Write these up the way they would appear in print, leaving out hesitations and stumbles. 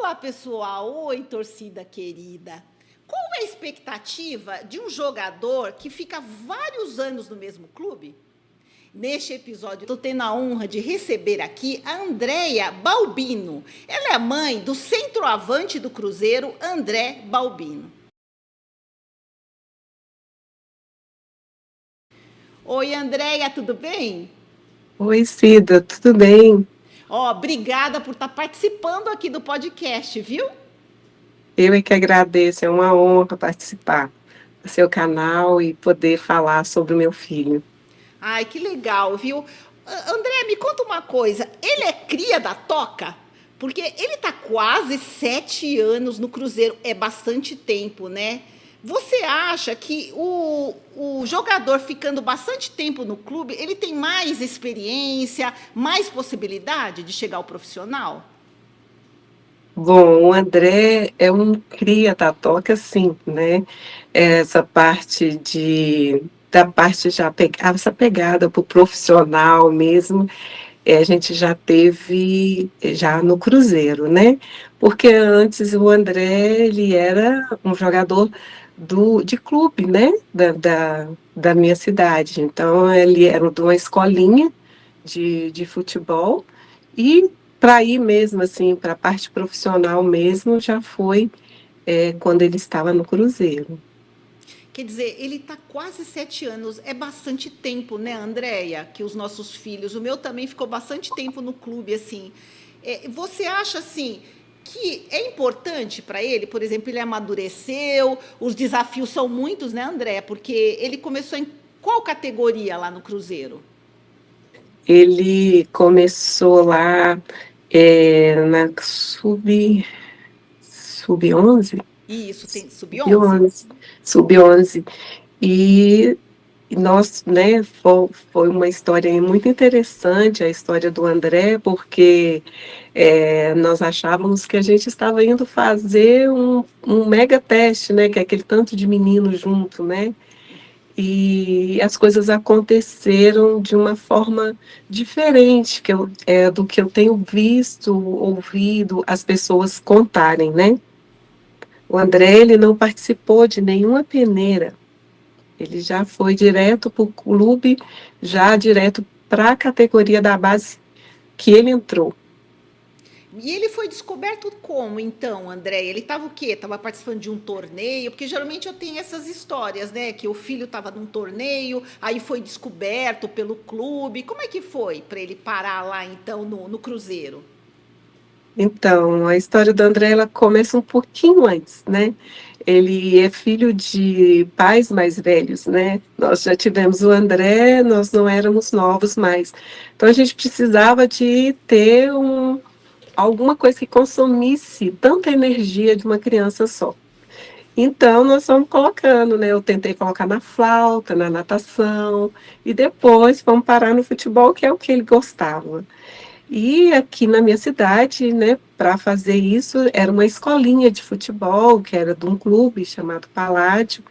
Olá, pessoal! Oi, torcida querida! Qual é a expectativa de um jogador que fica vários anos no mesmo clube? Neste episódio, estou tendo a honra de receber aqui a Andréia Balbino. Ela é a mãe do centroavante do Cruzeiro, André Balbino. Oi, Andréia, tudo bem? Oi, Cida, tudo bem? Obrigada por estar participando aqui do podcast, viu? Eu é que agradeço, é uma honra participar do seu canal e poder falar sobre o meu filho. Ai, que legal, viu? André, me conta uma coisa. Ele é cria da Toca? Porque ele tá quase 7 anos no Cruzeiro. É bastante tempo, né? Você acha que o jogador ficando bastante tempo no clube, ele tem mais experiência, mais possibilidade de chegar ao profissional? Bom, o André é um cria da toca, sim, né? Essa parte da parte já, essa pegada para o profissional mesmo, a gente já teve já no Cruzeiro, né? Porque antes o André, ele era um jogador de clube, né? Da minha cidade. Então, ele era de uma escolinha de futebol e para ir mesmo, assim, para a parte profissional mesmo, já foi quando ele estava no Cruzeiro. Quer dizer, ele está quase 7 anos. É bastante tempo, né, Andréia? Que os nossos filhos, o meu também ficou bastante tempo no clube, assim. Você acha, assim, que é importante para ele? Por exemplo, ele amadureceu, os desafios são muitos, né, André? Porque ele começou em qual categoria lá no Cruzeiro? Ele começou lá na sub 11, Isso, tem sub-11. sub-11, sub-11. E nós, né, foi uma história muito interessante, a história do André, porque nós achávamos que a gente estava indo fazer um mega teste, né, que é aquele tanto de menino junto, né, e as coisas aconteceram de uma forma diferente do que eu tenho visto, ouvido as pessoas contarem, né. O André, ele não participou de nenhuma peneira. Ele já foi direto para o clube, já direto para a categoria da base que ele entrou. E ele foi descoberto como, então, André? Ele estava o quê? Estava participando de um torneio? Porque geralmente eu tenho essas histórias, né? Que o filho estava num torneio, aí foi descoberto pelo clube. Como é que foi para ele parar lá, então, no Cruzeiro? Então, a história do André, ela começa um pouquinho antes, né? Ele é filho de pais mais velhos, né? Nós já tivemos o André, nós não éramos novos mais. Então, a gente precisava de ter alguma coisa que consumisse tanta energia de uma criança só. Então, nós fomos colocando, né? Eu tentei colocar na flauta, na natação, e depois fomos parar no futebol, que é o que ele gostava. E aqui na minha cidade, né, para fazer isso, era uma escolinha de futebol, que era de um clube chamado Paládio,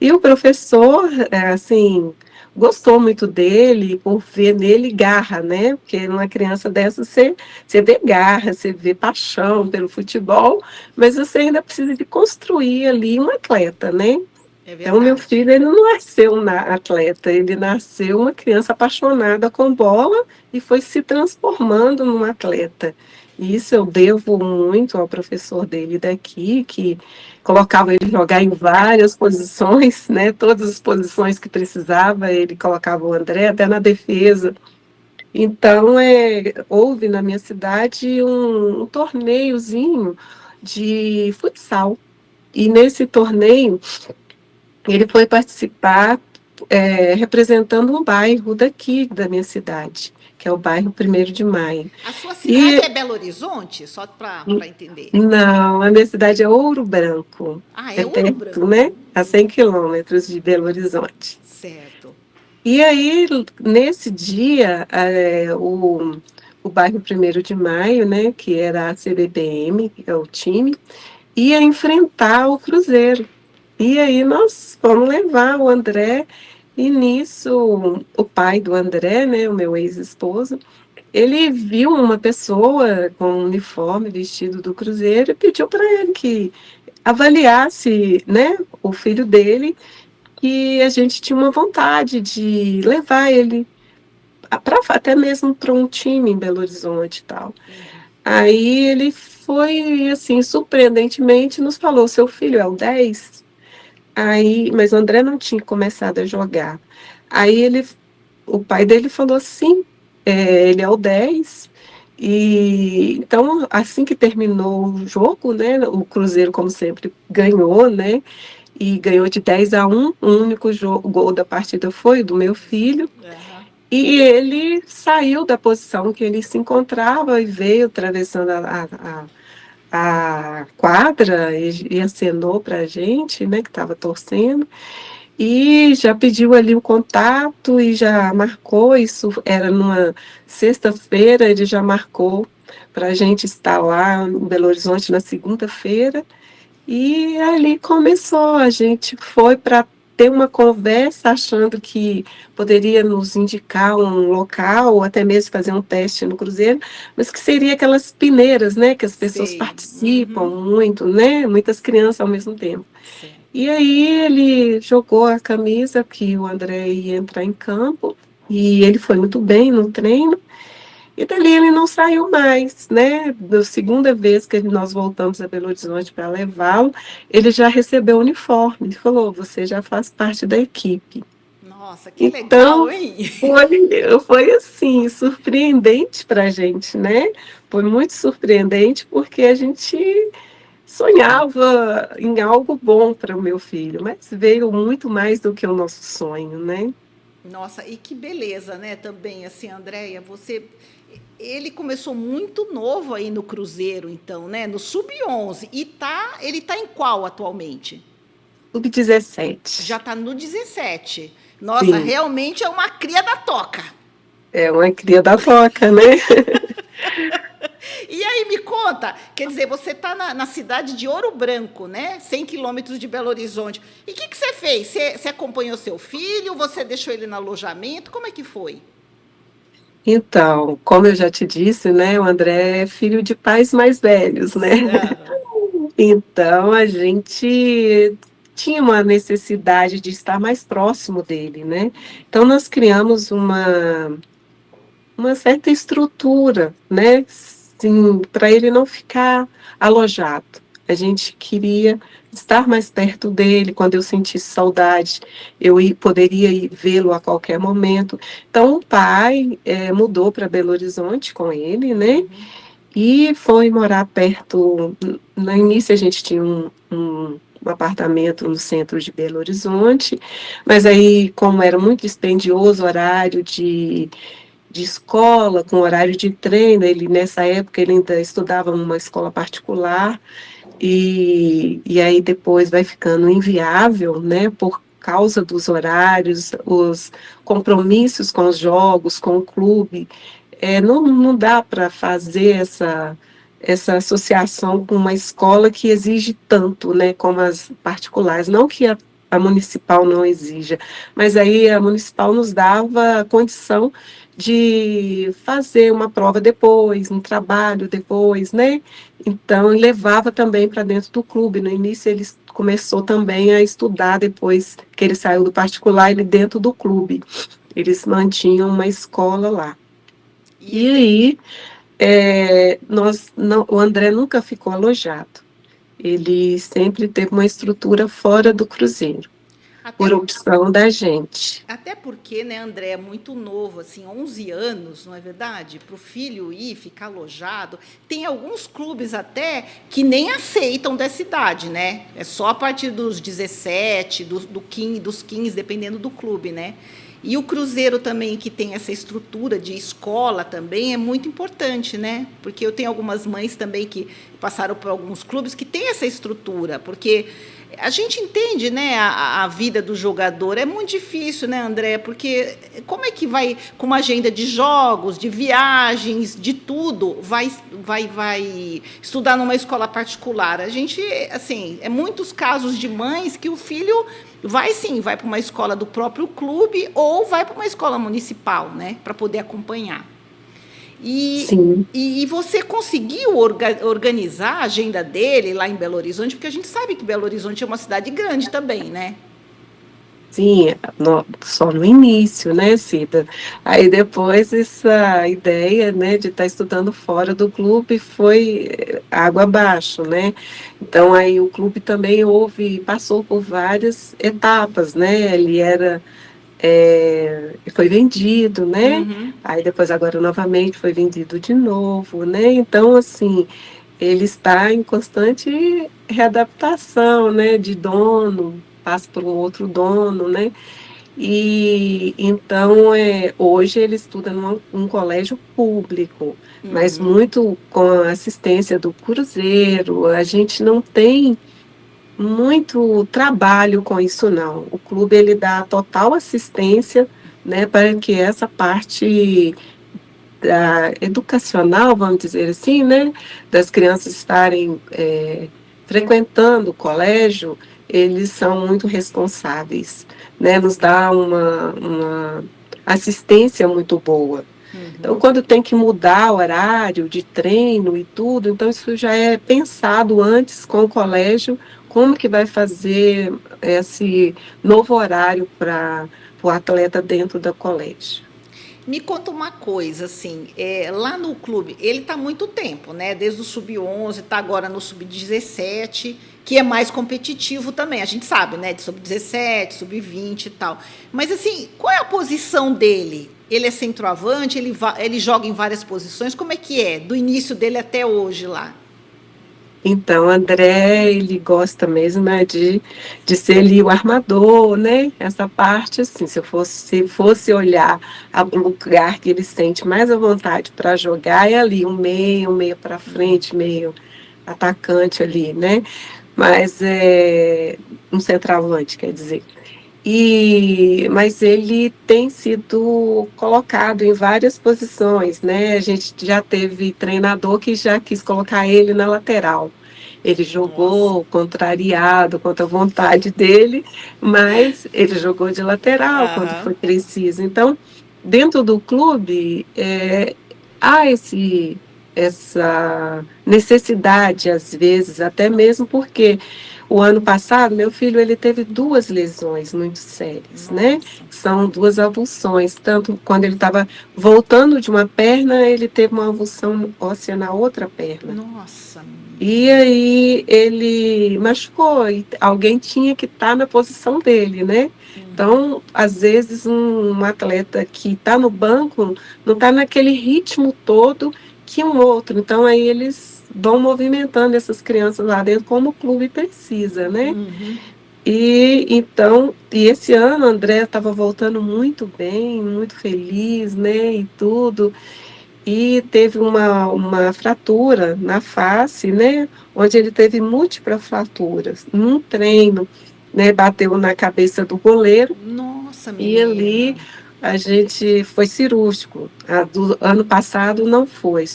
e o professor, assim, gostou muito dele, por ver nele garra, né, porque numa criança dessa você vê garra, você vê paixão pelo futebol, mas você ainda precisa de construir ali um atleta, né. É Então, meu verdade. filho, ele não nasceu atleta, ele nasceu uma criança apaixonada com bola e foi se transformando num atleta. E isso eu devo muito ao professor dele daqui, que colocava ele jogar em várias posições, né? Todas as posições que precisava, ele colocava o André até na defesa. Então, houve na minha cidade um torneiozinho de futsal. E nesse torneio, ele foi participar representando um bairro daqui da minha cidade, que é o bairro 1º de Maio. A sua cidade E é Belo Horizonte? Só para entender. não, a minha cidade é Ouro Branco, Ah, é é Ouro perto, né? Branco. A 100 quilômetros de Belo Horizonte. Certo. E aí, nesse dia, o bairro 1º de Maio, né, que era a CBPM, que é o time, ia enfrentar o Cruzeiro. E aí nós fomos levar o André, e nisso o pai do André, né, o meu ex-esposo, ele viu uma pessoa com um uniforme vestido do Cruzeiro e pediu para ele que avaliasse, né, o filho dele, que a gente tinha uma vontade de levar ele até mesmo para um time em Belo Horizonte e tal. Uhum. Aí ele foi, assim, surpreendentemente, nos falou: seu filho é o 10? Aí, mas o André não tinha começado a jogar. Aí o pai dele falou: sim, ele é o 10. E então, assim que terminou o jogo, né, o Cruzeiro, como sempre, ganhou, né? E ganhou de 10-1. O único gol da partida foi do meu filho. Aham. E ele saiu da posição que ele se encontrava e veio atravessando a quadra e acenou para a gente, né, que estava torcendo, e já pediu ali o contato e já marcou. Isso era numa sexta-feira, ele já marcou para a gente estar lá em Belo Horizonte na segunda-feira. E ali começou, a gente foi para ter uma conversa achando que poderia nos indicar um local, ou até mesmo fazer um teste no Cruzeiro, mas que seria aquelas peneiras, né, que as pessoas Sei. participam Uhum. muito, né, muitas crianças ao mesmo tempo. Certo. E aí ele jogou a camisa que o André ia entrar em campo, e ele foi muito bem no treino, e dali ele não saiu mais, né? Da segunda vez que nós voltamos a Belo Horizonte para levá-lo, ele já recebeu o uniforme. Ele falou: você já faz parte da equipe. Nossa, que legal, Então, hein? foi assim, surpreendente para a gente, né? Foi muito surpreendente, porque a gente sonhava em algo bom para o meu filho, mas veio muito mais do que o nosso sonho, né? Nossa, e que beleza, né? Também, assim, Andréia, ele começou muito novo aí no Cruzeiro, então, né? No Sub-11. Ele tá em qual atualmente? Já Sub-17. tá no 17. Nossa, Sim, realmente é uma cria da toca. é uma cria da toca, né? E aí, me conta, quer dizer, você está na cidade de Ouro Branco, né? 100 quilômetros de Belo Horizonte. E o que você fez? Você acompanhou seu filho? Você deixou ele no alojamento? Como é que foi? Então, como eu já te disse, né, o André é filho de pais mais velhos, né? Aham. Então, a gente tinha uma necessidade de estar mais próximo dele, né? Então, nós criamos uma certa estrutura, né? Sim, para ele não ficar alojado. A gente queria estar mais perto dele. Quando eu sentisse saudade, poderia ir vê-lo a qualquer momento. Então, o pai mudou para Belo Horizonte com ele, né? Uhum. E foi morar perto. No início, a gente tinha um apartamento no centro de Belo Horizonte, mas aí, como era muito dispendioso o horário de escola, com horário de treino. Ele, nessa época, ele ainda estudava numa escola particular, e aí depois vai ficando inviável, né, por causa dos horários, os compromissos com os jogos, com o clube. Não dá para fazer essa associação com uma escola que exige tanto, né, como as particulares. Não que a municipal não exija, mas aí a municipal nos dava a condição de fazer uma prova depois, um trabalho depois, né? Então, levava também para dentro do clube. No início, ele começou também a estudar, depois que ele saiu do particular, ele dentro do clube. Eles mantinham uma escola lá. E E ele, aí, o André nunca ficou alojado. Ele sempre teve uma estrutura fora do Cruzeiro, até, por opção da gente. até porque, né, André, é muito novo, assim, 11 anos, não é verdade? Para o filho ir, ficar alojado. Tem alguns clubes até que nem aceitam dessa idade, né? É só a partir dos 17, dos 15, dependendo do clube, né? E o Cruzeiro também, que tem essa estrutura de escola também, é muito importante, né? Porque eu tenho algumas mães também que passaram por alguns clubes que têm essa estrutura, porque a gente entende, né, a vida do jogador. É muito difícil, né, André? Porque como é que vai, com uma agenda de jogos, de viagens, de tudo, vai estudar numa escola particular? A gente, assim, é muitos casos de mães que o filho vai sim, vai para uma escola do próprio clube ou vai para uma escola municipal, né, para poder acompanhar. E, sim. e você conseguiu organizar a agenda dele lá em Belo Horizonte? Porque a gente sabe que Belo Horizonte é uma cidade grande também, né? Sim, só no início, né, Cida? Aí depois essa ideia, né, de estar estudando fora do clube foi água abaixo, né? Então aí o clube também passou por várias etapas, né? Ele foi vendido, né? Uhum. Aí depois agora novamente foi vendido de novo, né? Então assim ele está em constante readaptação, né? De dono, passa por um outro dono, né? E então, hoje ele estuda num colégio público, mas Uhum. muito com a assistência do Cruzeiro. A gente não tem muito trabalho com isso, não. O clube ele dá total assistência, né, para que essa parte educacional, vamos dizer assim, né, das crianças estarem frequentando o colégio, eles são muito responsáveis, né, nos dá uma assistência muito boa. Então, Uhum. quando tem que mudar o horário de treino e tudo, então isso já é pensado antes com o colégio, como que vai fazer esse novo horário para o atleta dentro do colégio. Me conta uma coisa, assim, lá no clube, ele está há muito tempo, né? Desde o sub-11, está agora no sub-17, que é mais competitivo também. A gente sabe, né? De sub-17, sub-20 e tal. Mas, assim, qual é a posição dele? Ele é centroavante? Ele joga em várias posições? Como é que é? Do início dele até hoje lá? Então, André, ele gosta mesmo de ser ali o armador, né? Essa parte, assim, se fosse olhar o lugar que ele sente mais à vontade para jogar, é ali, um meio para frente, meio atacante ali, né? Mas é um centroavante, quer dizer. Mas ele tem sido colocado em várias posições, né? A gente já teve treinador que já quis colocar ele na lateral. Ele Nossa. jogou contrariado, contra a vontade dele, mas ele jogou de lateral quando Aham. foi preciso. Então, dentro do clube, há essa necessidade, às vezes, até mesmo porque o ano passado, meu filho ele teve duas lesões muito sérias, né? Nossa. São duas avulsões. Tanto quando ele estava voltando de uma perna, ele teve uma avulsão óssea na outra perna. Nossa, menina. E aí ele machucou, e alguém tinha que estar na posição dele, né? Então, às vezes, um atleta que está no banco não está naquele ritmo todo que um outro. Então, aí eles vão movimentando essas crianças lá dentro como o clube precisa, né? Uhum. E esse ano, André estava voltando muito bem, muito feliz, né? E tudo e teve uma fratura na face, né, onde ele teve múltiplas fraturas. Num treino, né, bateu na cabeça do goleiro Nossa, e ali menina. a gente foi cirúrgico. A do ano passado não foi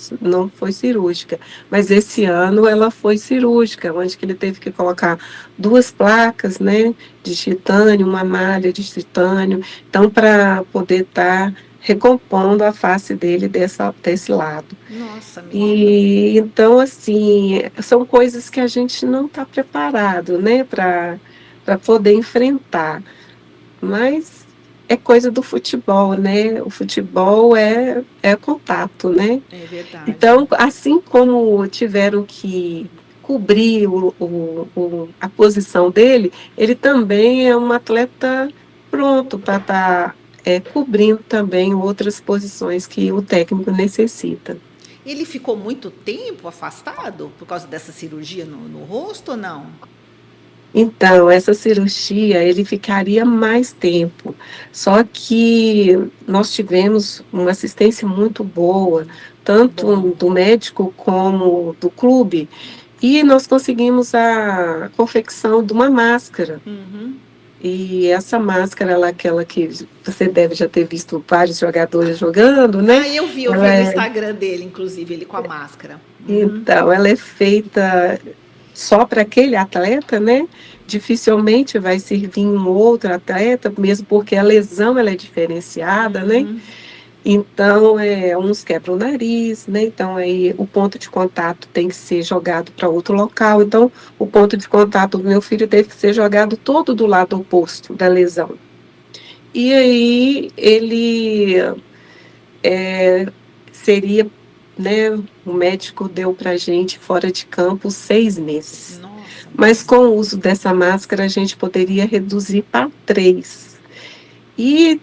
cirúrgica, mas esse ano ela foi cirúrgica, onde que ele teve que colocar duas placas, né, de titânio, uma malha de titânio, então para poder estar recompondo a face dele desse lado. Nossa, menina. E então, assim, são coisas que a gente não está preparado, né, para poder enfrentar. Mas é coisa do futebol, né? O futebol é contato, né? É verdade. Então, assim como tiveram que cobrir a posição dele, ele também é um atleta pronto para estar cobrindo também outras posições que o técnico necessita. Ele ficou muito tempo afastado por causa dessa cirurgia no rosto ou não? Então, essa cirurgia, ele ficaria mais tempo. Só que nós tivemos uma assistência muito boa, Bom. tanto do médico como do clube, e nós conseguimos a confecção de uma máscara. Uhum. E essa máscara, ela é aquela que você deve já ter visto vários jogadores jogando, né? Ah, eu vi Ela no é, Instagram dele, inclusive, ele com a máscara. Uhum. então, ela é feita só para aquele atleta, né? Dificilmente vai servir um outro atleta, mesmo porque a lesão ela é diferenciada, né? Uhum. Então, uns quebram o nariz, né? Então, aí o ponto de contato tem que ser jogado para outro local. Então, o ponto de contato do meu filho teve que ser jogado todo do lado oposto da lesão. E aí ele seria, né? O médico deu para a gente fora de campo 6 meses. Nossa, Mas com o uso dessa máscara, a gente poderia reduzir para 3. E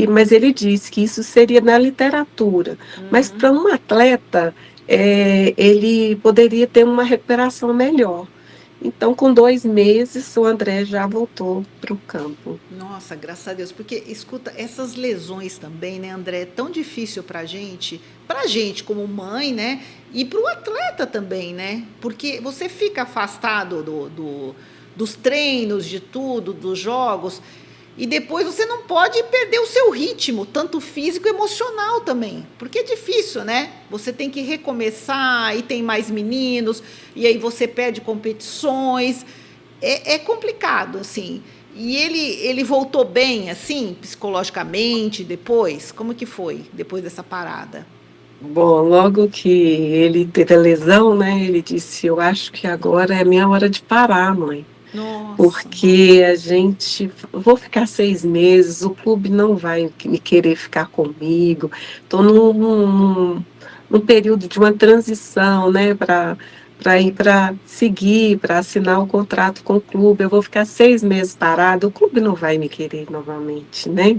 mas ele disse que isso seria na literatura, mas uhum. para um atleta, ele poderia ter uma recuperação melhor. Então, com 2 meses, o André já voltou para o campo. Nossa, graças a Deus, porque escuta, essas lesões também, né, André, é tão difícil pra gente como mãe, né, e pro atleta também, né, porque você fica afastado dos treinos, de tudo, dos jogos, e depois você não pode perder o seu ritmo, tanto físico e emocional também, porque é difícil, né, você tem que recomeçar, e tem mais meninos, e aí você perde competições, é complicado, assim. E ele voltou bem, assim, psicologicamente, depois? Como que foi, depois dessa parada? Bom, logo que ele teve a lesão, né, ele disse: Eu acho que agora é a minha hora de parar, mãe. Nossa. Porque vou ficar 6 meses, o clube não vai me querer ficar comigo, estou num período de uma transição, né, para ir para seguir, para assinar o contrato com o clube, eu vou ficar 6 meses parado, o clube não vai me querer novamente, né?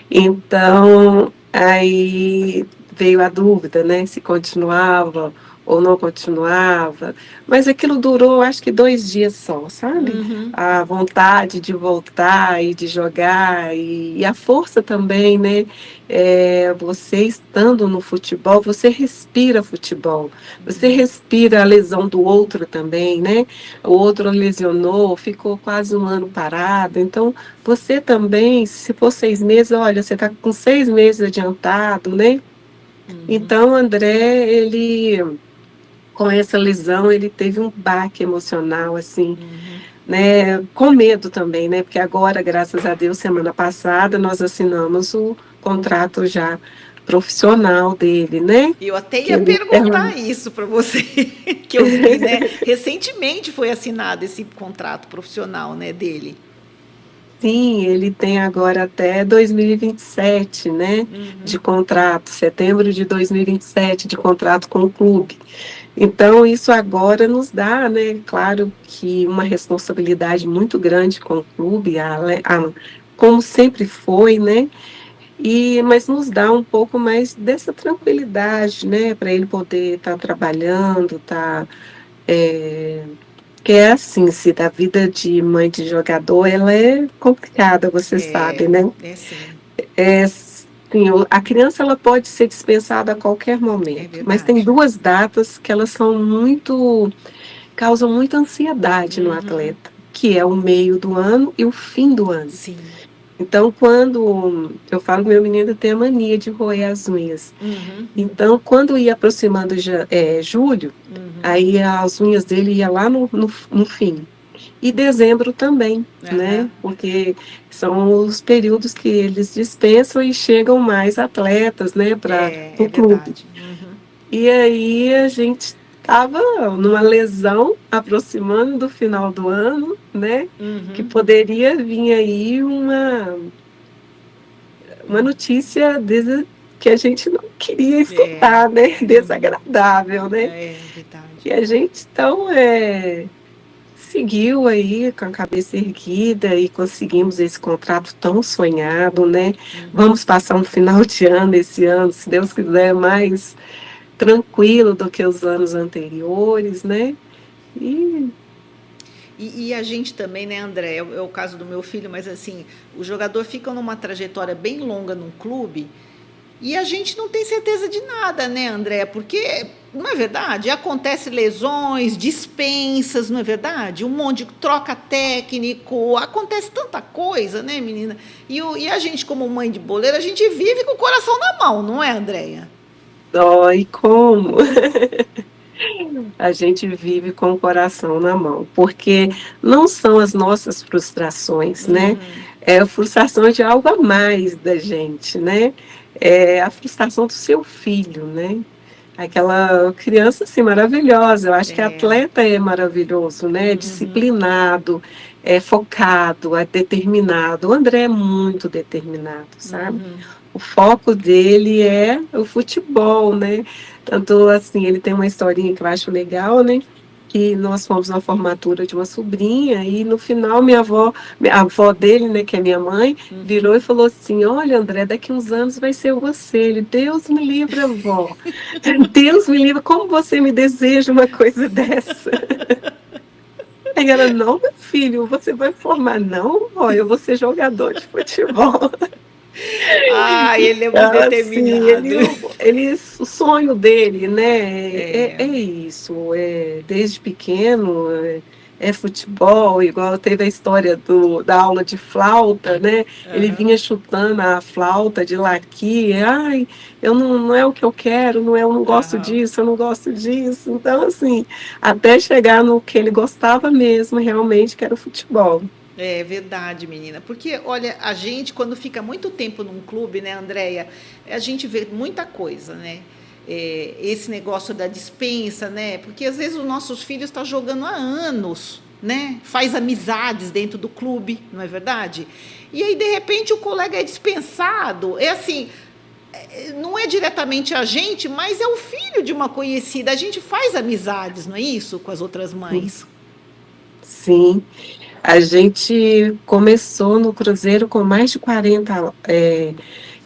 Então, aí veio a dúvida, né, se continuava ou não continuava, mas aquilo durou, acho que 2 dias só, sabe? Uhum. A vontade de voltar e de jogar e a força também, né? Você estando no futebol, você respira futebol, você respira a lesão do outro também, né? O outro lesionou, ficou quase um ano parado, então você também, se for 6 meses, olha, você está com 6 meses adiantado, né? Uhum. Então, André, com essa lesão, ele teve um baque emocional, assim, Uhum. né? Com medo também, né? Porque agora, graças a Deus, semana passada, nós assinamos o contrato já profissional dele, né? Eu até Que ia ele perguntar isso para você, que eu vi, né? Recentemente foi assinado esse contrato profissional, né, dele. Sim, ele tem agora até 2027, né, de Uhum. contrato, setembro de 2027 de contrato com o clube. Então, isso agora nos dá, né, claro que uma responsabilidade muito grande com o clube, como sempre foi, né, mas nos dá um pouco mais dessa tranquilidade, né, para ele poder estar trabalhando, que é assim, se da vida de mãe de jogador, ela é complicada, você sabe, É, né? é sim, Sim, a criança ela pode ser dispensada a qualquer é momento, mas tem verdade. 2 datas que elas causam muita ansiedade no Uhum. atleta, que é o meio do ano e o fim do ano. Sim. Então, quando eu falo, meu menino tem a mania de roer as unhas. Uhum. Então, quando ia aproximando julho, Uhum. aí as unhas dele ia lá no fim. E dezembro também, né? Aham. Porque são os períodos que eles dispensam e chegam mais atletas, né, para É, o é clube. verdade. Uhum. E aí a gente estava numa lesão aproximando do final do ano, né? Que Uhum. poderia vir aí uma notícia que a gente não queria É. escutar, né? Uhum. Desagradável, né? É verdade. E a gente então seguiu aí com a cabeça erguida e conseguimos esse contrato tão sonhado, né? Uhum. Vamos passar um final de ano esse ano, se Deus quiser, mais tranquilo do que os anos anteriores, né? E E a gente também, né, André? É o caso do meu filho, mas assim, o jogador fica numa trajetória bem longa num clube e a gente não tem certeza de nada, né, André? Porque, não é verdade? Acontece lesões, dispensas, não é verdade? Um monte de troca técnico, acontece tanta coisa, né, menina? E a gente, como mãe de boleira, a gente vive com o coração na mão, não é, Andréia? dói como a gente vive com o coração na mão, porque não são as nossas frustrações, né? Uhum. É a frustração de algo a mais da gente, né? a frustração do seu filho, né? Aquela criança assim maravilhosa. Eu acho que É. atleta é maravilhoso, né? É Uhum, disciplinado, é focado, é determinado. O André é muito determinado, sabe? uhum. O foco dele é o futebol, né? Tanto assim, ele tem uma historinha que eu acho legal, né? Que nós fomos na formatura de uma sobrinha e no final a avó dele, né, que é minha mãe, virou e falou assim: Olha, André, daqui uns anos vai ser você. Ele, Deus me livre, avó. Deus me livre, como você me deseja uma coisa dessa? Aí ela, não, meu filho, você vai formar, não, vó, eu vou ser jogador de futebol. Ah, ele é muito Então, assim, determinado. o sonho dele, né, É. é isso, desde pequeno, é futebol, igual teve a história da aula de flauta, né, ele Aham. vinha chutando a flauta de laqui, ai, não é o que eu quero, eu não gosto Aham. disso, eu não gosto disso, então, assim, até chegar no que ele gostava mesmo, realmente, que era o futebol. É verdade, menina. Porque, olha, a gente, quando fica muito tempo num clube, né, Andréia, a gente vê muita coisa, né? Esse negócio da dispensa, né? Porque às vezes os nossos filhos estão jogando há anos, né? Faz amizades dentro do clube, não é verdade? E aí, de repente, o colega é dispensado. É assim, não é diretamente a gente, mas é o filho de uma conhecida. A gente faz amizades, não é isso? Com as outras mães. Sim, a gente começou no Cruzeiro com mais de 40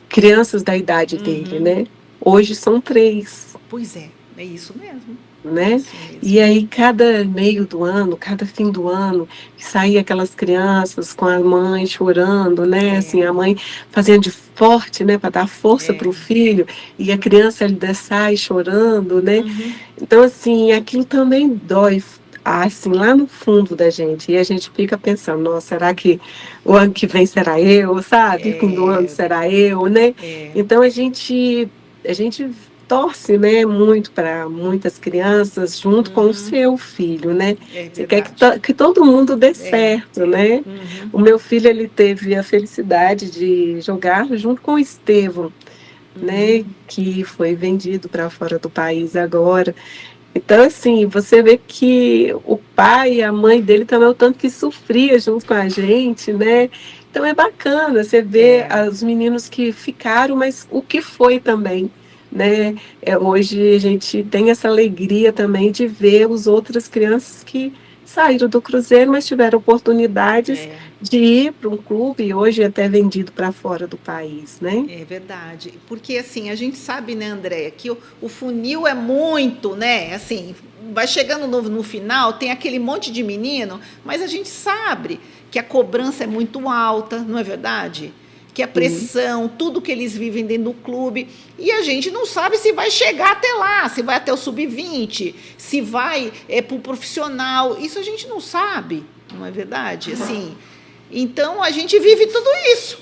crianças da idade dele, Uhum. né? Hoje são 3, Pois é isso mesmo. É né? isso E mesmo. aí, cada meio do ano, cada fim do ano, saía aquelas crianças com a mãe chorando, né? Assim, É, a mãe fazendo de forte, né, para dar força para é. o filho, e a criança ainda sai chorando, né? Uhum. Então, assim, aquilo também dói, assim, lá no fundo da gente. E a gente fica pensando, nossa, será que o ano que vem será eu, sabe? Fim do ano É, será eu, né? é, Então, a gente torce, né, muito para muitas crianças junto com o uhum, seu filho, né? é Você quer verdade. que todo mundo dê É, certo, né? uhum, O meu filho, ele teve a felicidade de jogar junto com o Estevão, né, uhum, que foi vendido para fora do país agora. Então, assim, você vê que o pai e a mãe dele também, o tanto que sofria junto com a gente, né? Então é bacana você ver é, os meninos que ficaram, mas o que foi também, né? Hoje a gente tem essa alegria também de ver as outras crianças que saíram do Cruzeiro, mas tiveram oportunidades é, de ir para um clube e hoje até vendido para fora do país, né? é verdade. Porque assim, a gente sabe, né, Andréia, que o funil é muito, né? Assim, vai chegando no final, tem aquele monte de menino, mas a gente sabe que a cobrança é muito alta, não é verdade? Que a Sim. pressão, tudo que eles vivem dentro do clube, e a gente não sabe se vai chegar até lá, se vai até o sub-20, se vai para o profissional, isso a gente não sabe, não é verdade? Assim, então a gente vive tudo isso.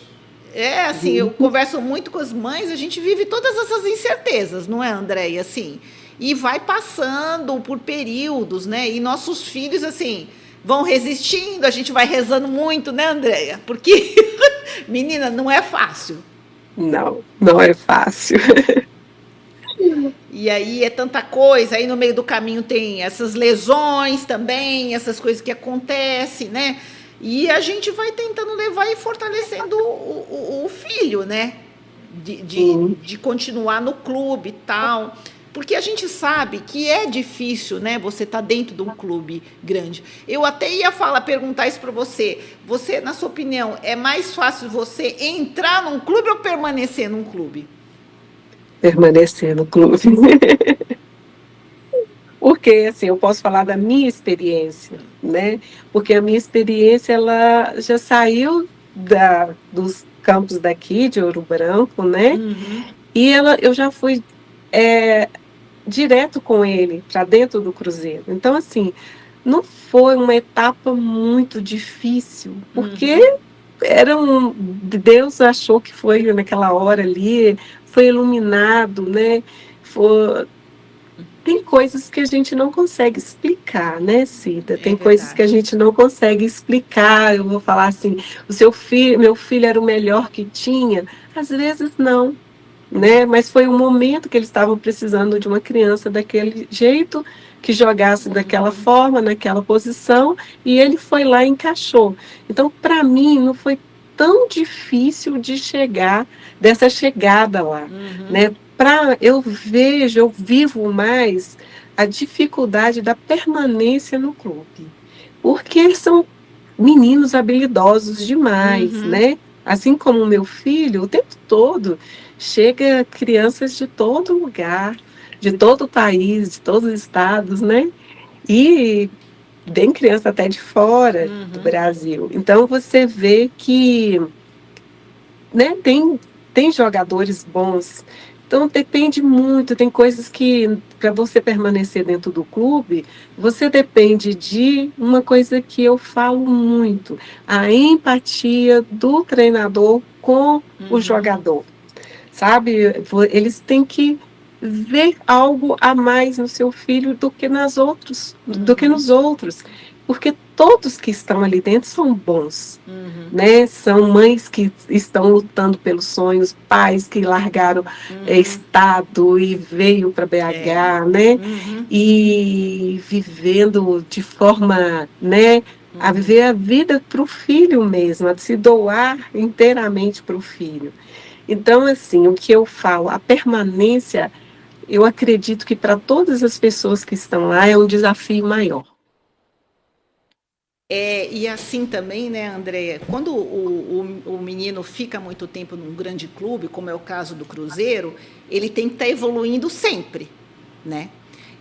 É, assim, eu Uhum. converso muito com as mães, a gente vive todas essas incertezas, não é, Andréia? Assim, e vai passando por períodos, né? E nossos filhos, assim, vão resistindo, a gente vai rezando muito, né, Andréia? Porque, menina, não é fácil. Não, não é fácil. E aí é tanta coisa, aí no meio do caminho tem essas lesões também, essas coisas que acontecem, né? E a gente vai tentando levar e fortalecendo o filho, né? Sim. De continuar no clube e tal. Porque a gente sabe que é difícil, né? Você tá dentro de um clube grande. Eu até ia perguntar isso para você. Você, na sua opinião, é mais fácil você entrar num clube ou permanecer num clube? Permanecer no clube. Porque, assim, eu posso falar da minha experiência, né? Porque a minha experiência, ela já saiu dos campos daqui, de Ouro Branco, né? Uhum, E eu já fui direto com ele para dentro do Cruzeiro. Então, assim, não foi uma etapa muito difícil, porque uhum. Deus achou que foi naquela hora ali, foi iluminado, né? Foi, tem coisas que a gente não consegue explicar, né, Cida? É Tem coisas que a verdade. gente não consegue explicar. Eu vou falar assim, meu filho era o melhor que tinha. Às vezes não, né? Mas foi um momento que eles estavam precisando de uma criança daquele jeito, que jogasse daquela forma, naquela posição, e ele foi lá e encaixou. Então, para mim, não foi tão difícil de chegar, dessa chegada lá, Uhum. né? Eu vejo, eu vivo mais a dificuldade da permanência no clube, porque são meninos habilidosos demais, Uhum. né? Assim como o meu filho, o tempo todo chega crianças de todo lugar, de todo o país, de todos os estados, né? E tem criança até de fora do Uhum. Brasil. Então você vê que, né, tem jogadores bons. Então depende muito, tem coisas que para você permanecer dentro do clube, você depende de uma coisa que eu falo muito, a empatia do treinador com o Uhum. jogador, sabe? Eles têm que ver algo a mais no seu filho do que Uhum. nos outros, porque todos que estão ali dentro são bons, Uhum. né? São mães que estão lutando pelos sonhos, pais que largaram Uhum. estado e veio para É. BH, né? Uhum. E vivendo de forma, né? A Uhum. viver a vida para o filho mesmo, a se doar inteiramente para o filho. Então, assim, o que eu falo, a permanência, eu acredito que para todas as pessoas que estão lá é um desafio maior. É, e assim também, né, Andréia, quando o menino fica muito tempo num grande clube, como é o caso do Cruzeiro, ele tem que estar evoluindo sempre, né?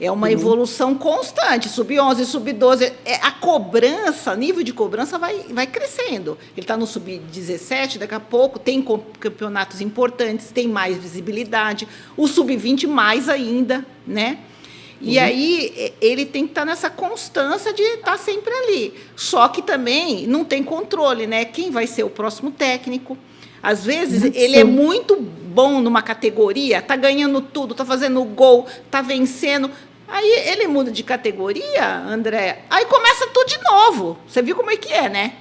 É uma Sim, evolução constante, sub-11, sub-12, a cobrança, nível de cobrança vai crescendo. Ele está no sub-17, daqui a pouco tem campeonatos importantes, tem mais visibilidade, o sub-20 mais ainda, né? E sim, aí ele tem que estar nessa constância de estar sempre ali. Só que também não tem controle, né? Quem vai ser o próximo técnico? Às vezes ele é sim. muito bom numa categoria, tá ganhando tudo, tá fazendo gol, tá vencendo. Aí ele muda de categoria, André. Aí começa tudo de novo. Você viu como é que é, né?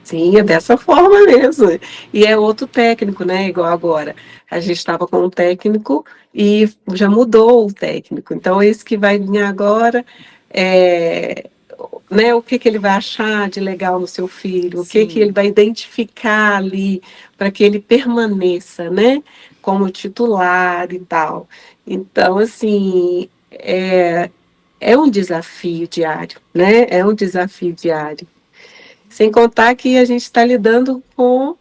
Sim, é dessa forma mesmo. E é outro técnico, né? Igual agora. A gente estava com um técnico e já mudou o técnico. Então, esse que vai vir agora, é, né, o que, que ele vai achar de legal no seu filho, o que, que ele Sim. vai identificar ali para que ele permaneça, né? Como titular e tal. Então, assim, é um desafio diário, né? É um desafio diário. Sem contar que a gente está lidando com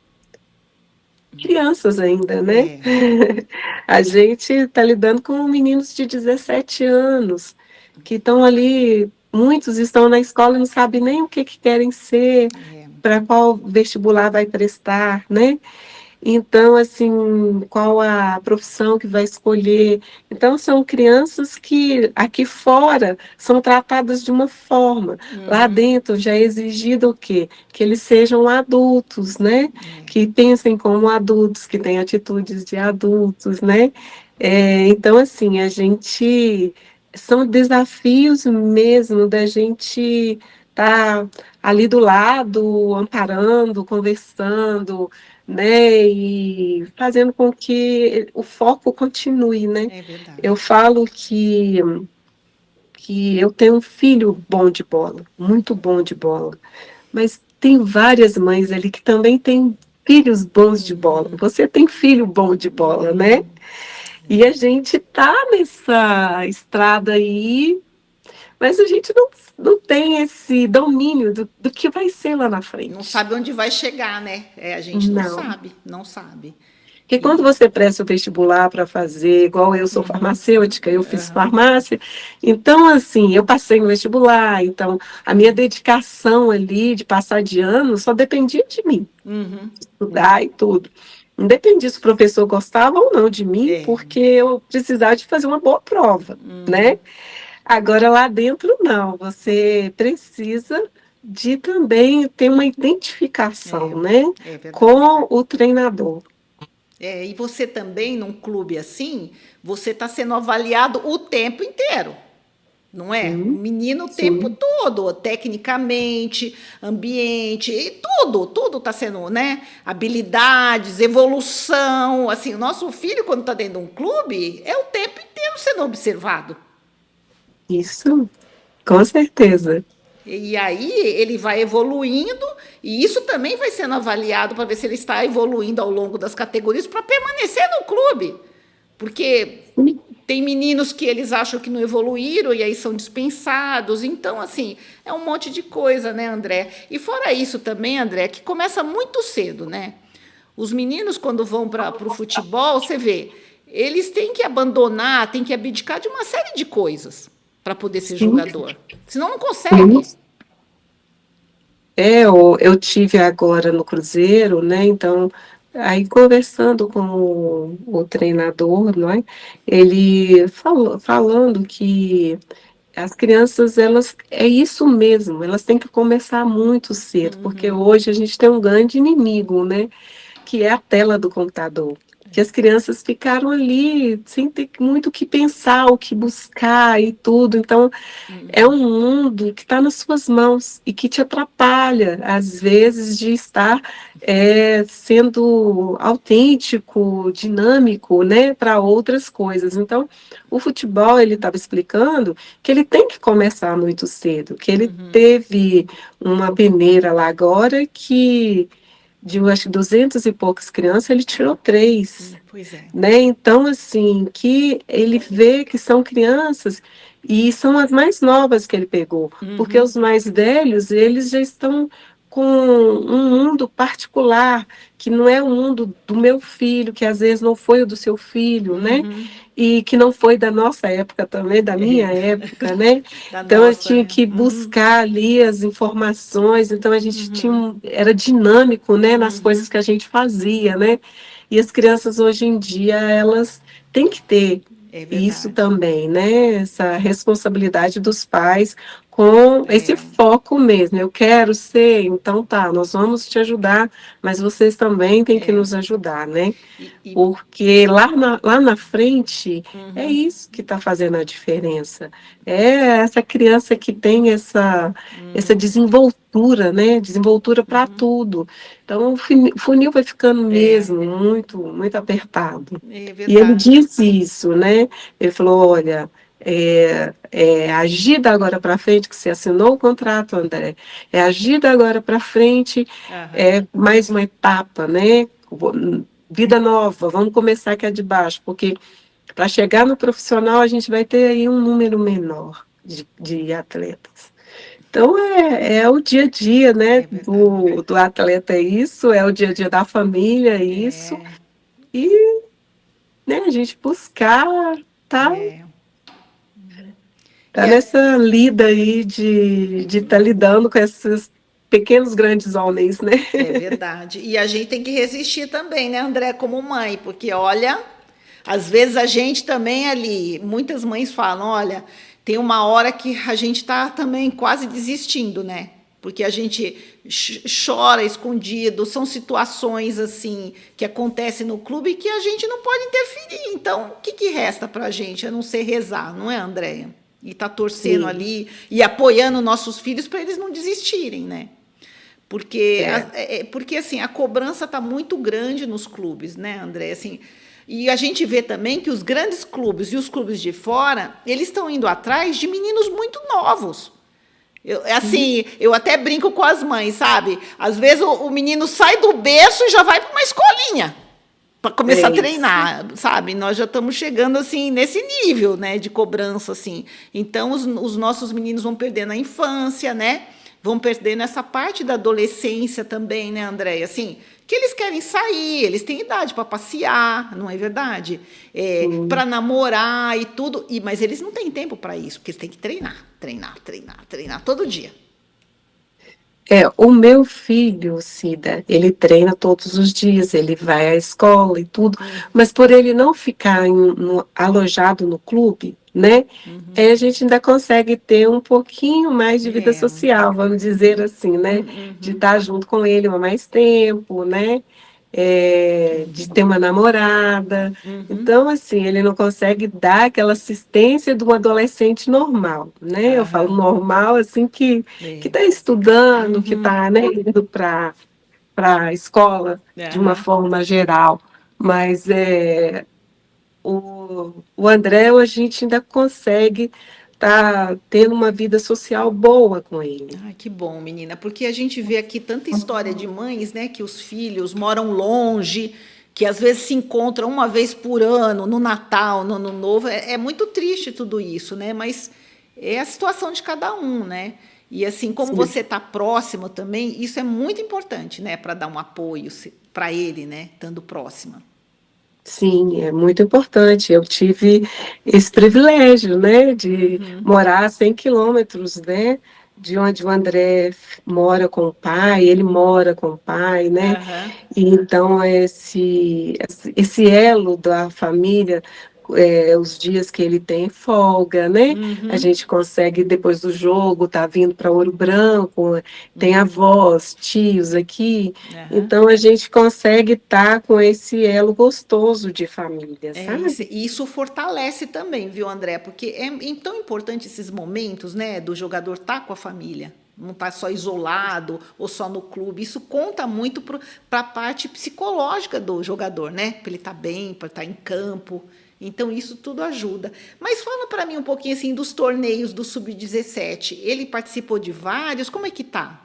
crianças ainda, né? É. A gente está lidando com meninos de 17 anos, que estão ali, muitos estão na escola e não sabem nem o que, que querem ser, É. para qual vestibular vai prestar, né? Então, assim, qual a profissão que vai escolher? Então, são crianças que aqui fora são tratadas de uma forma. Lá Uhum. dentro já é exigido o quê? Que eles sejam adultos, né? Que pensem como adultos, que tenham atitudes de adultos, né? Então, assim, a gente. São desafios mesmo da gente estar ali do lado, amparando, conversando, né, e fazendo com que o foco continue, né? É Eu verdade. falo que eu tenho um filho bom de bola, muito bom de bola, mas tem várias mães ali que também têm filhos bons de bola. Você tem filho bom de bola, né? E a gente tá nessa estrada aí, mas a gente não tem esse domínio do que vai ser lá na Não frente. sabe onde vai chegar, né? É, a gente não Não. sabe, não sabe. Porque quando E você presta o vestibular para fazer, igual eu sou farmacêutica, eu fiz farmácia, então, assim, eu passei no vestibular, então, a minha dedicação ali de passar de ano só dependia de mim, estudar e tudo. Não dependia se o professor gostava ou não de mim, é, porque eu precisava de fazer uma boa prova, né? Agora, lá dentro, não, você precisa de também ter uma identificação, né, é verdade. com o treinador. É, e você também, num clube assim, você está sendo avaliado o tempo inteiro. não é? O Sim, menino o tempo sim, todo, tecnicamente, ambiente, e tudo está sendo, né? Habilidades, evolução, assim, o nosso filho quando está dentro de um clube é o tempo inteiro sendo observado. isso, com certeza. E aí ele vai evoluindo e isso também vai sendo avaliado para ver se ele está evoluindo ao longo das categorias para permanecer no clube. Porque Sim, tem meninos que eles acham que não evoluíram e aí são dispensados. Então, assim, é um monte de coisa, né, André? E fora isso também, André, que começa muito cedo, né? Os meninos, quando vão para o futebol, você vê, eles têm que abandonar, têm que abdicar de uma série de coisas para poder ser sim, jogador. Senão não sim. consegue. Eu tive agora no Cruzeiro, né? Então, aí conversando com o treinador, não é? Ele falando que as crianças, elas, é isso mesmo, elas têm que começar muito cedo, porque hoje a gente tem um grande inimigo, né? Que é a tela do computador. Que as crianças ficaram ali sem ter muito o que pensar, o que buscar e tudo. Então, é um mundo que está nas suas mãos e que te atrapalha, às vezes, de estar sendo autêntico, dinâmico, né, para outras coisas. Então, o futebol, ele estava explicando que ele tem que começar muito cedo, que ele teve uma peneira lá agora que de, eu acho, 200 e poucas crianças, ele tirou três, Pois é. né? Então, assim, que ele vê que são crianças e são as mais novas que ele pegou, porque os mais velhos, eles já estão com um mundo particular, que não é o mundo do meu filho, que às vezes não foi o do seu filho, né? E que não foi da nossa época também, da minha época, né? Da Então eu nossa, tinha né? que buscar ali as informações, então a gente tinha era dinâmico, né, nas coisas que a gente fazia, né? E as crianças hoje em dia, elas têm que ter É isso verdade. também, né? Essa responsabilidade dos pais com esse É. foco mesmo. Eu quero ser, então tá, nós vamos te ajudar, mas vocês também têm que nos ajudar, né? E Porque lá na frente é isso que está fazendo a diferença. É essa criança que tem essa desenvoltura, né? Desenvoltura para tudo. Então, o funil vai ficando mesmo muito, muito apertado. é E ele verdade. disse isso, né? Ele falou: olha, agir da agora para frente, que você assinou o contrato, André, agir da agora para frente, Aham. é mais uma etapa, né? Vida nova, vamos começar aqui de baixo, porque para chegar no profissional a gente vai ter aí um número menor de atletas. Então é o dia a dia, né, É verdade. do atleta, é isso, é o dia a dia da família, é isso, e, né, a gente buscar tá, E tá a, nessa lida aí de estar lidando com esses pequenos grandes homens, né? é verdade. E a gente tem que resistir também, né, André, como mãe, porque olha, às vezes a gente também ali, muitas mães falam, olha, tem uma hora que a gente está também quase desistindo, né? Porque a gente chora escondido, são situações assim que acontecem no clube que a gente não pode interferir. Então, o que resta para a gente a não ser rezar, não é, Andréia? E tá torcendo Sim, ali e apoiando nossos filhos para eles não desistirem, né? Porque, é, porque assim, a cobrança está muito grande nos clubes, né, André? Assim, e a gente vê também que os grandes clubes e os clubes de fora, eles estão indo atrás de meninos muito novos. sim, Assim, eu até brinco com as mães, sabe? Às vezes o menino sai do berço e já vai para uma escolinha para começar é a isso. treinar, sabe? Nós já estamos chegando assim nesse nível, né, de cobrança assim. Então os nossos meninos vão perdendo a infância, né? Vão perdendo essa parte da adolescência também, né, Andréia? Assim, que eles querem sair, eles têm idade para passear, não é verdade? Para Sim. namorar e tudo, mas eles não têm tempo para isso, porque eles têm que treinar, treinar, treinar, treinar todo dia. O meu filho, Cida, ele treina todos os dias, ele vai à escola e tudo, mas por ele não ficar alojado no clube, né, a gente ainda consegue ter um pouquinho mais de vida social, vamos dizer assim, né, de estar junto com ele mais tempo, né, de ter uma namorada. Uhum. Então, assim, ele não consegue dar aquela assistência de um adolescente normal, né? Eu falo Aham. normal, assim, que É. está estudando, que Uhum. está, né, indo para a escola de uma Aham. forma geral. Mas o André, a gente ainda consegue estar tendo uma vida social boa com ele. Ai, que bom, menina, porque a gente vê aqui tanta história de mães, né, que os filhos moram longe, que às vezes se encontram uma vez por ano, no Natal, no Ano Novo. É muito triste tudo isso, né? Mas é a situação de cada um, né? E assim, como Sim. você está próximo também, isso é muito importante, né, para dar um apoio para ele, né, estando próxima. Sim, é muito importante. Eu tive esse privilégio, né, de Uhum. morar a 100 quilômetros, né, de onde o André mora com o pai, ele mora com o pai, né, Aham. e então esse elo da família, os dias que ele tem folga, né, a Uhum. gente consegue, depois do jogo, tá vindo para Ouro Branco, tem Uhum. avós, tios aqui, Aham. então a gente consegue estar com esse elo gostoso de família, É, isso, sabe? e isso fortalece também, viu, André? Porque é tão importante esses momentos, né, do jogador estar com a família, não estar só isolado ou só no clube. Isso conta muito para a parte psicológica do jogador, né? Para ele estar bem, para estar em campo. Então isso tudo ajuda. Mas fala para mim um pouquinho assim dos torneios do Sub-17. Ele participou de vários. Como é que tá?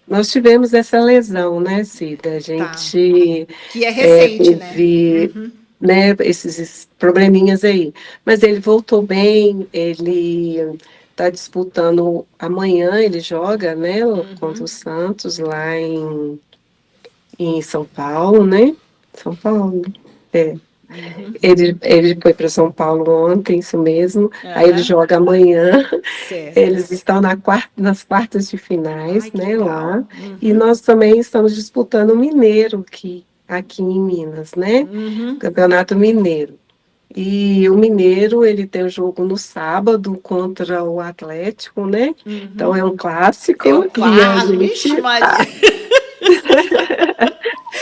Nós tivemos essa lesão, né, Cida? A Tá. gente Que é recente, né? teve, né, esses probleminhas aí. Mas ele voltou bem, ele está disputando amanhã, ele joga, né, contra o Santos lá em São Paulo, né? São Paulo. É. Ele foi para São Paulo ontem, isso mesmo. Aí ele Aham. joga amanhã. Certo. Eles estão nas quartas de Ai, finais, que né, lá. legal. E nós também estamos disputando o Mineiro aqui em Minas, né? Uhum. Campeonato Mineiro. E o Mineiro, ele tem o jogo no sábado contra o Atlético, né? Então é um É um clássico e a clássico. Vixe, gente Maria.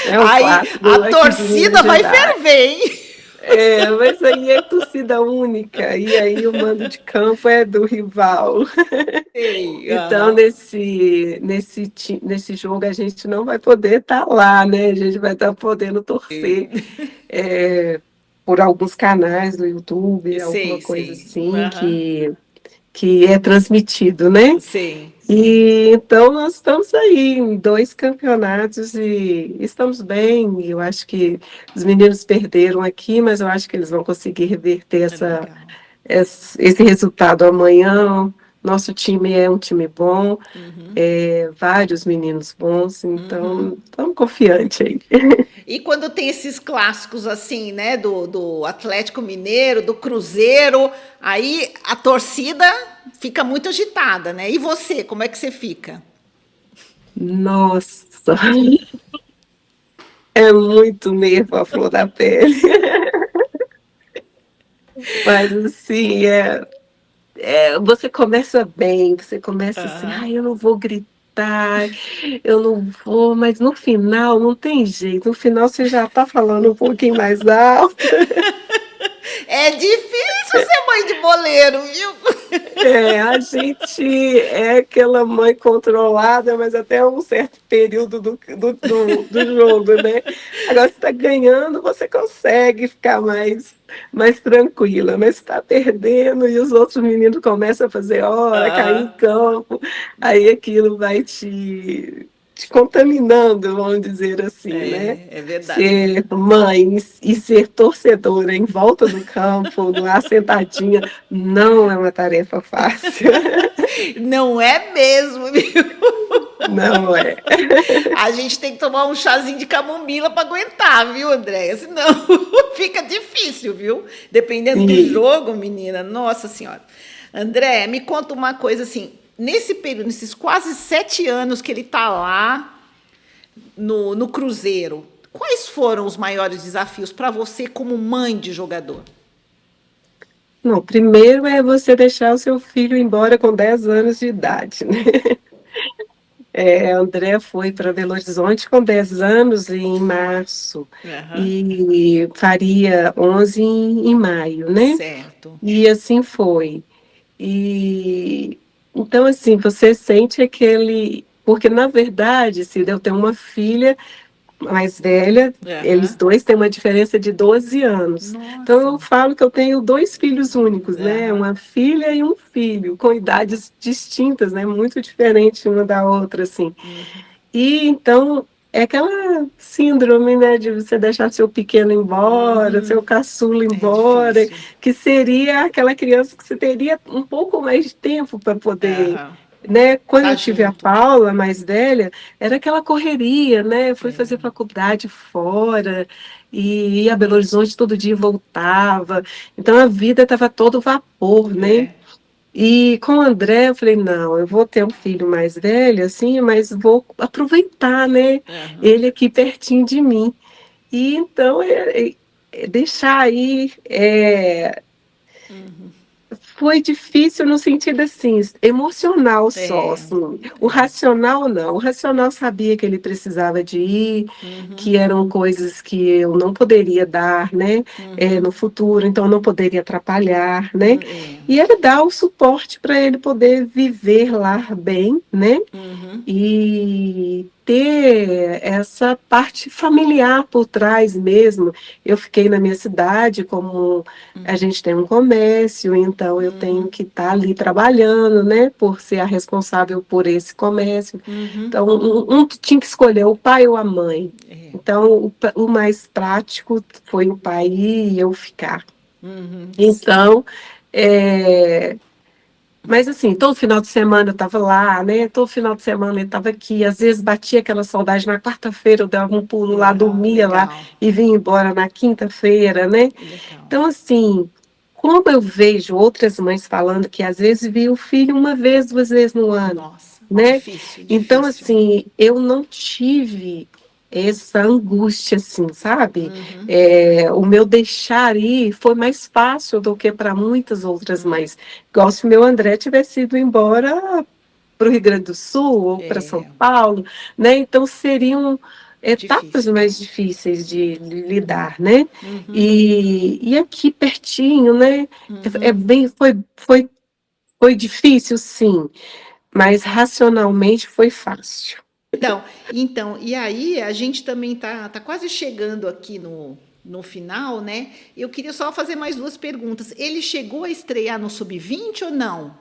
é um Aí a clássico aqui de torcida Minas vai Gerais. ferver, hein? Mas aí é torcida única, e aí o mando de campo é do rival. Sei. Então, Aham. nesse jogo, a gente não vai poder estar lá, né? A gente vai estar podendo torcer é, por alguns canais do YouTube, alguma Sei, coisa sei. assim, Aham. que é transmitido, né? Sei. E então nós estamos aí em dois campeonatos e estamos bem. Eu acho que os meninos perderam aqui, mas eu acho que eles vão conseguir reverter É legal. esse resultado amanhã. Nosso time é um time bom, vários meninos bons, então estamos confiantes aí. E quando tem esses clássicos assim, né, do Atlético Mineiro, do Cruzeiro, aí a torcida fica muito agitada, né? E você, como é que você fica? Nossa, é muito nervo à flor da pele. Mas assim, você começa bem, você começa assim, Aham. ai, eu não vou gritar, eu não vou, mas no final não tem jeito, no final você já está falando um pouquinho mais alto. É difícil ser mãe de boleiro, viu? A gente é aquela mãe controlada, mas até um certo período do jogo, né? Agora, você está ganhando, você consegue ficar mais tranquila, mas está perdendo e os outros meninos começam a fazer hora, cair em Aham. campo, aí aquilo vai te contaminando, vamos dizer assim, né? É verdade. Ser mãe e ser torcedora em volta do campo, lá sentadinha, não é uma tarefa fácil. Não é mesmo, viu? Não é. A gente tem que tomar um chazinho de camomila para aguentar, viu, Andréia? Senão fica difícil, viu? Dependendo do E, jogo, menina. Nossa Senhora. Andréia, me conta uma coisa assim. Nesse período, nesses quase 7 anos que ele está lá no Cruzeiro, quais foram os maiores desafios para você como mãe de jogador? não, primeiro é você deixar o seu filho embora com 10 anos de idade, né? André foi para Belo Horizonte com 10 anos em março Aham. e faria 11 em maio, né? Certo. E assim foi. E então, assim, você sente aquele. Porque, na verdade, se eu tenho uma filha mais velha, eles Aham. dois têm uma diferença de 12 anos. Então, eu Nossa. falo que eu tenho dois filhos únicos, né? Aham. Uma filha e um filho, com idades distintas, né? Muito diferentes uma da outra, assim. Uhum. E então é aquela síndrome, né, de você deixar seu pequeno embora, seu Uhum. caçula É embora, difícil. que seria aquela criança que você teria um pouco mais de tempo para poder, Aham. né? Quando Tá eu tive a junto. Paula mais velha, era aquela correria, né? Eu fui fazer É. faculdade fora e ia a Belo Horizonte todo dia e voltava. Então a vida estava todo vapor, né? É. E com o André, eu falei, não, eu vou ter um filho mais velho, assim, mas vou aproveitar, né? Aham. Ele aqui pertinho de mim. E então, deixar aí, Uhum. foi difícil no sentido assim, emocional só, É. assim. O racional não. O racional sabia que ele precisava de ir, Uhum. que eram coisas que eu não poderia dar, né, Uhum. no futuro, então não poderia atrapalhar, né? É. E era dar o suporte para ele poder viver lá bem, né? Uhum. E ter essa parte familiar por trás mesmo. Eu fiquei na minha cidade, como a gente tem um comércio, então eu tenho Uhum. que estar ali trabalhando, né, por ser a responsável por esse comércio. Uhum. Então, um tinha que escolher o pai ou a mãe. É. Então, o mais prático foi o pai ir e eu ficar. Uhum. Então, é, mas assim, todo final de semana eu estava lá, né? Todo final de semana ele estava aqui. Às vezes batia aquela saudade na quarta-feira, eu dava um pulo lá, Aham. dormia lá Legal. e vinha embora na quinta-feira, né? Legal. Então, assim, como eu vejo outras mães falando que às vezes via o filho uma vez, 2 vezes no ano, Nossa. né? Difícil, Então, difícil. assim, eu não tive essa angústia, assim, sabe? Uhum. O meu deixar ir foi mais fácil do que para muitas outras mães. Igual se o meu André tivesse ido embora para o Rio Grande do Sul ou para São É. Paulo, né? Então seriam etapas Difícil. mais difíceis de lidar, né? Uhum. E aqui pertinho, né? Uhum. Foi difícil, sim, mas racionalmente foi fácil. Então, e aí a gente também tá quase chegando aqui no final, né? Eu queria só fazer mais duas perguntas. Ele chegou a estrear no Sub-20 ou não?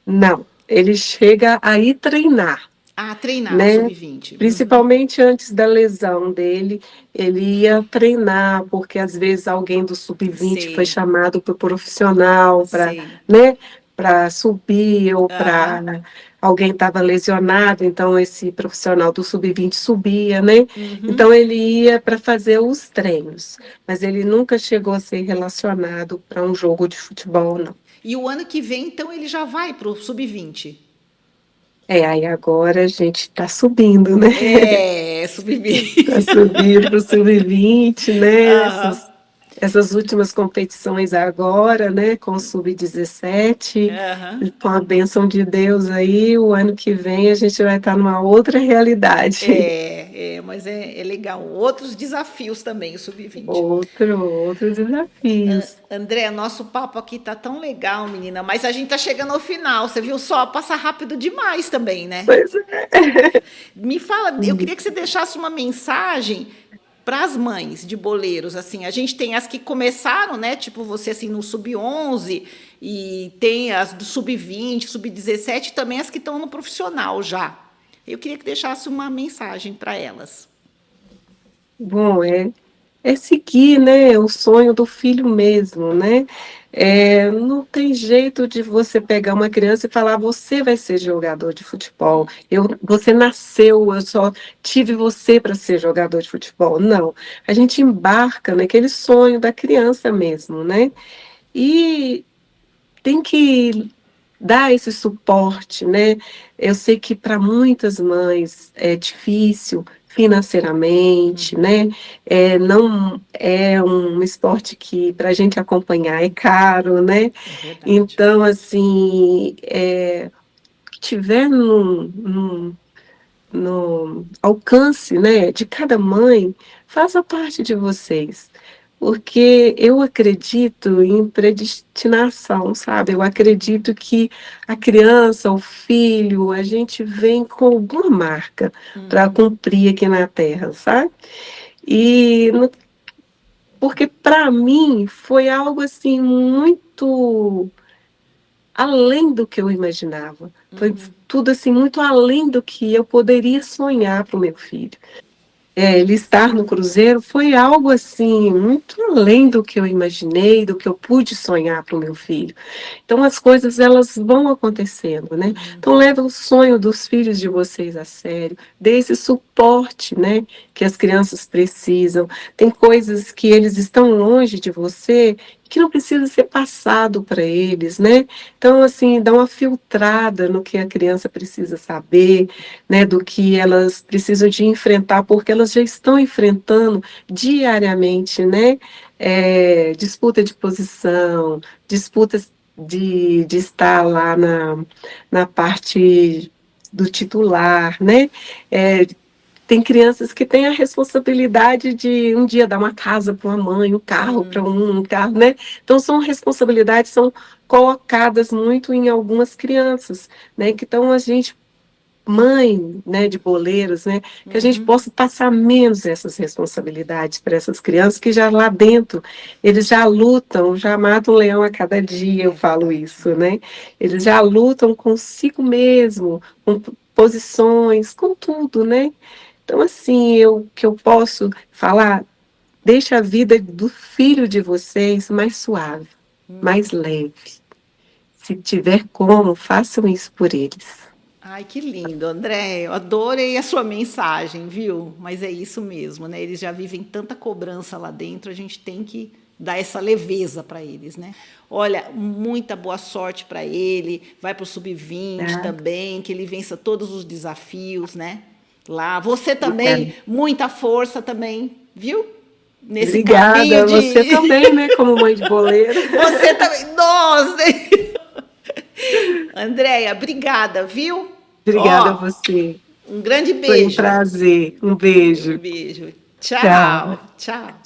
Não, ele chega a ir treinar, Ah, treinar, né? Sub-20. Uhum. Principalmente antes da lesão dele, ele ia treinar, porque às vezes alguém do sub-20 foi Sei, chamado para o profissional, para, sei. né, para subir, ou Aham. para alguém estava lesionado, então esse profissional do sub-20 subia, né? Uhum. Então ele ia para fazer os treinos, mas ele nunca chegou a ser relacionado para um jogo de futebol, não. E o ano que vem, então, ele já vai pro Sub-20. Aí agora a gente está subindo, né? É, Sub-20. Está subindo para o sub-20, né? Aham. Essas últimas competições agora, né? Com o sub-17, Aham. com a bênção de Deus aí, o ano que vem a gente vai estar numa outra realidade. Mas é legal. Outros desafios também, o Sub-20. Outros desafios. André, nosso papo aqui tá tão legal, menina, mas a gente tá chegando ao final. Você viu só? Passa rápido demais também, né? Pois é. Me fala, eu queria que você deixasse uma mensagem para as mães de boleiros, assim, a gente tem as que começaram, né, tipo você assim no sub-11 e tem as do sub-20, sub-17 e também as que estão no profissional já. Eu queria que deixasse uma mensagem para elas. Bom, é seguir, né, o sonho do filho mesmo, né? Não tem jeito de você pegar uma criança e falar, você vai ser jogador de futebol. Você nasceu, eu só tive você para ser jogador de futebol. Não, a gente embarca naquele sonho da criança mesmo, né? E tem que dar esse suporte, né? Eu sei que para muitas mães é difícil financeiramente, né? Não é um esporte que para a gente acompanhar é caro, né? É verdade. Então, assim, tiver no alcance, né, de cada mãe, faça parte de vocês. Porque eu acredito em predestinação, sabe? Eu acredito que a criança, o filho, a gente vem com alguma marca para Uhum, cumprir aqui na Terra, sabe? E porque para mim foi algo assim muito além do que eu imaginava. Foi uhum. tudo assim muito além do que eu poderia sonhar para o meu filho. Ele estar no cruzeiro foi algo assim muito além do que eu imaginei, do que eu pude sonhar para o meu filho. Então as coisas elas vão acontecendo, né? Então leva o sonho dos filhos de vocês a sério, dê esse suporte, né, que as crianças precisam. Tem coisas que eles estão longe de você que não precisa ser passado para eles, né? Então assim, dá uma filtrada no que a criança precisa saber, né, do que elas precisam de enfrentar, porque elas já estão enfrentando diariamente, né? Disputa de posição, disputas de estar lá na parte do titular, né? É, tem crianças que têm a responsabilidade de um dia dar uma casa para uma mãe, um carro para um carro, né? Então são responsabilidades são colocadas muito em algumas crianças, né? Que então a gente mãe, né, de boleiros, né, que a gente Uhum. possa passar menos essas responsabilidades para essas crianças que já lá dentro eles já lutam, já matam um leão a cada dia, eu É falo verdade. isso, né? Eles já lutam consigo mesmo, com posições, com tudo, né? Então assim, eu que eu posso falar, deixa a vida do filho de vocês mais suave, mais leve. Se tiver como, façam isso por eles. Ai, que lindo, André. Eu adorei a sua mensagem, viu? Mas é isso mesmo, né? Eles já vivem tanta cobrança lá dentro, a gente tem que dar essa leveza para eles, né? Olha, muita boa sorte para ele. Vai para o sub-20 Tá? também, que ele vença todos os desafios, né? Lá. Você Obrigada. também, muita força também, viu? Nesse caminho Obrigada, você de. também, né, como mãe de boleira. Você também. Nossa! Andréia, obrigada, viu? Obrigada a Ó, você. um grande Foi um beijo. prazer. Um Um beijo. beijo. Tchau. Tchau, tchau.